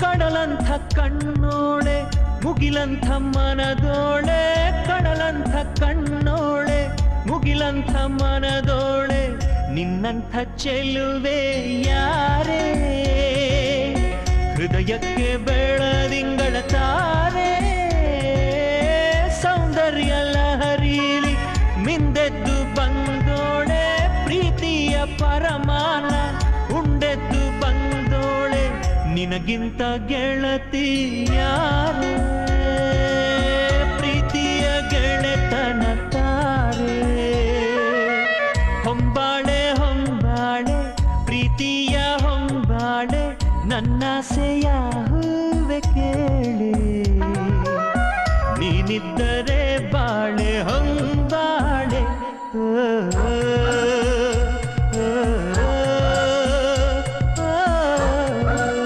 ಕಡಲಂಥ ಕಣ್ಣೋಳೆ ಮುಗಿಲಂಥ ಮನದೋಳೆ ಕಡಲಂಥ ಕಣ್ಣೋಳೆ ಮುಗಿಲಂಥ ಮನದೋಳೆ ನಿನ್ನಂಥ ಚೆಲುವೆ ಯಾರೇ ಹೃದಯಕ್ಕೆ ಬೆಳದಿಂಗಳ ತಾರೆ ಸೌಂದರ್ಯ ಲಹರೀಲಿ ಮಿಂದೆದ್ದು ಬಂದೋಳೆ ಪ್ರೀತಿಯ ಪರಮಾನ ಉಂಡೆದ್ದು ಬಂದೋಳೆ ನಿನಗಿಂತ ಗೆಳತಿ ಯಾರೇ ಪ್ರೀತಿಯ ಗೆಳೆತನ ತಾರೆ ಹೊಂಬಾಳೆ ಹೊಂಬಾಳೆ ಪ್ರೀತಿಯ ಹೊಂಬಾಳೆ ನನ್ನಾಸೆಯ ಹೂವೆ ಕೇಳಿ ನೀನಿದ್ದರೆ ಬಾಳೆ ಹೊಂಬಾಳೆ